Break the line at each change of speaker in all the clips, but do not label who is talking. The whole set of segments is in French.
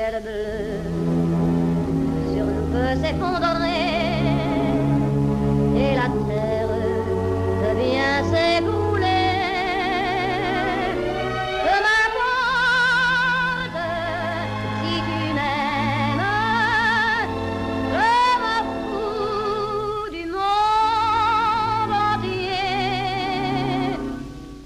ciel bleu sur nous peut s'effondrer et la terre devient s'ébouler. Peu m'importe si tu m'aimes, je m'en fous du monde entier.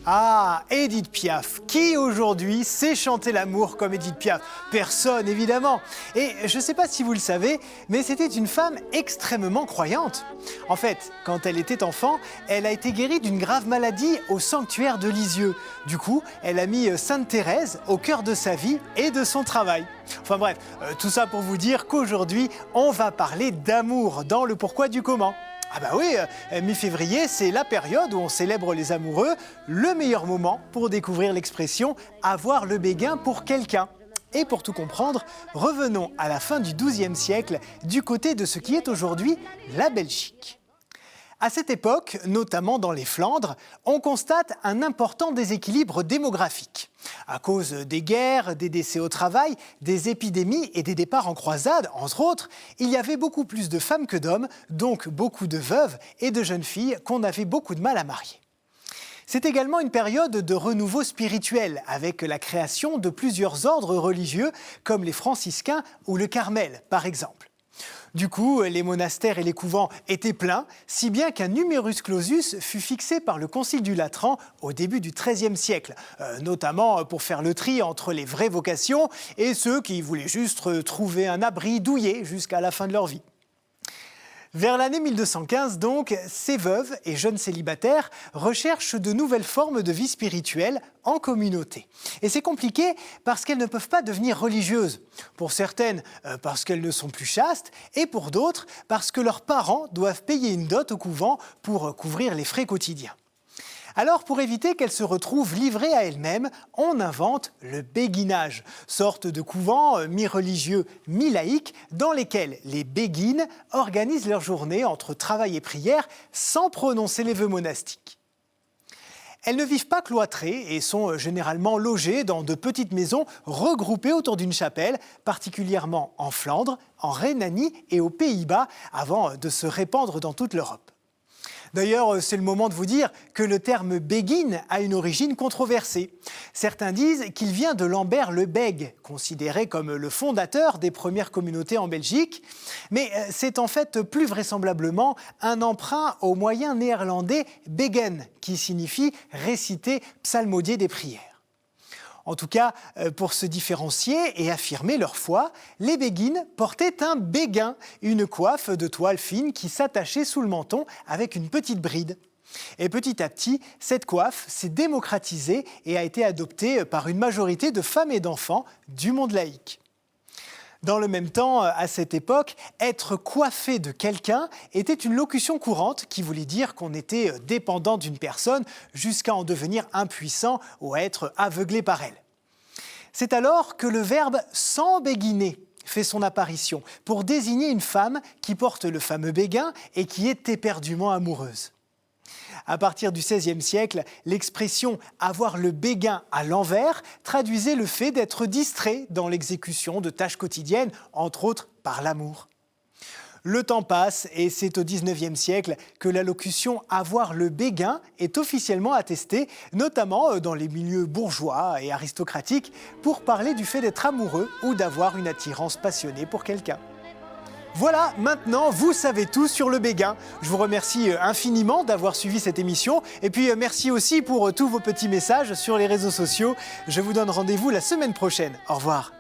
Ah, Édith Piaf. Qui aujourd'hui sait chanter l'amour comme Édith Piaf? Personne, évidemment. Et je ne sais pas si vous le savez, mais c'était une femme extrêmement croyante. En fait, quand elle était enfant, elle a été guérie d'une grave maladie au sanctuaire de Lisieux. Du coup, elle a mis Sainte Thérèse au cœur de sa vie et de son travail. Enfin bref, tout ça pour vous dire qu'aujourd'hui, on va parler d'amour dans le pourquoi du comment. Ah bah oui, mi-février, c'est la période où on célèbre les amoureux, le meilleur moment pour découvrir l'expression « avoir le béguin pour quelqu'un ». Et pour tout comprendre, revenons à la fin du XIIe siècle, du côté de ce qui est aujourd'hui la Belgique. À cette époque, notamment dans les Flandres, on constate un important déséquilibre démographique. À cause des guerres, des décès au travail, des épidémies et des départs en croisade, entre autres, il y avait beaucoup plus de femmes que d'hommes, donc beaucoup de veuves et de jeunes filles qu'on avait beaucoup de mal à marier. C'est également une période de renouveau spirituel, avec la création de plusieurs ordres religieux, comme les franciscains ou le Carmel, par exemple. Du coup, les monastères et les couvents étaient pleins, si bien qu'un numerus clausus fut fixé par le Concile du Latran au début du XIIIe siècle, notamment pour faire le tri entre les vraies vocations et ceux qui voulaient juste trouver un abri douillet jusqu'à la fin de leur vie. Vers l'année 1215 donc, ces veuves et jeunes célibataires recherchent de nouvelles formes de vie spirituelle en communauté. Et c'est compliqué parce qu'elles ne peuvent pas devenir religieuses. Pour certaines, parce qu'elles ne sont plus chastes, et pour d'autres, parce que leurs parents doivent payer une dot au couvent pour couvrir les frais quotidiens. Alors, pour éviter qu'elles se retrouvent livrées à elles-mêmes, on invente le béguinage, sorte de couvent mi-religieux, mi-laïque, dans lesquels les béguines organisent leur journée entre travail et prière sans prononcer les vœux monastiques. Elles ne vivent pas cloîtrées et sont généralement logées dans de petites maisons regroupées autour d'une chapelle, particulièrement en Flandre, en Rhénanie et aux Pays-Bas, avant de se répandre dans toute l'Europe. D'ailleurs, c'est le moment de vous dire que le terme béguine a une origine controversée. Certains disent qu'il vient de Lambert le Bègue, considéré comme le fondateur des premières communautés en Belgique. Mais c'est en fait plus vraisemblablement un emprunt au moyen néerlandais begen, qui signifie réciter, psalmodier des prières. En tout cas, pour se différencier et affirmer leur foi, les béguines portaient un béguin, une coiffe de toile fine qui s'attachait sous le menton avec une petite bride. Et petit à petit, cette coiffe s'est démocratisée et a été adoptée par une majorité de femmes et d'enfants du monde laïque. Dans le même temps, à cette époque, être coiffé de quelqu'un était une locution courante qui voulait dire qu'on était dépendant d'une personne jusqu'à en devenir impuissant ou être aveuglé par elle. C'est alors que le verbe « s'embéguiner » fait son apparition pour désigner une femme qui porte le fameux béguin et qui est éperdument amoureuse. À partir du XVIe siècle, l'expression « avoir le béguin à l'envers » traduisait le fait d'être distrait dans l'exécution de tâches quotidiennes, entre autres par l'amour. Le temps passe et c'est au XIXe siècle que la locution « avoir le béguin » est officiellement attestée, notamment dans les milieux bourgeois et aristocratiques, pour parler du fait d'être amoureux ou d'avoir une attirance passionnée pour quelqu'un. Voilà, maintenant, vous savez tout sur le béguin. Je vous remercie infiniment d'avoir suivi cette émission. Et puis, merci aussi pour tous vos petits messages sur les réseaux sociaux. Je vous donne rendez-vous la semaine prochaine. Au revoir.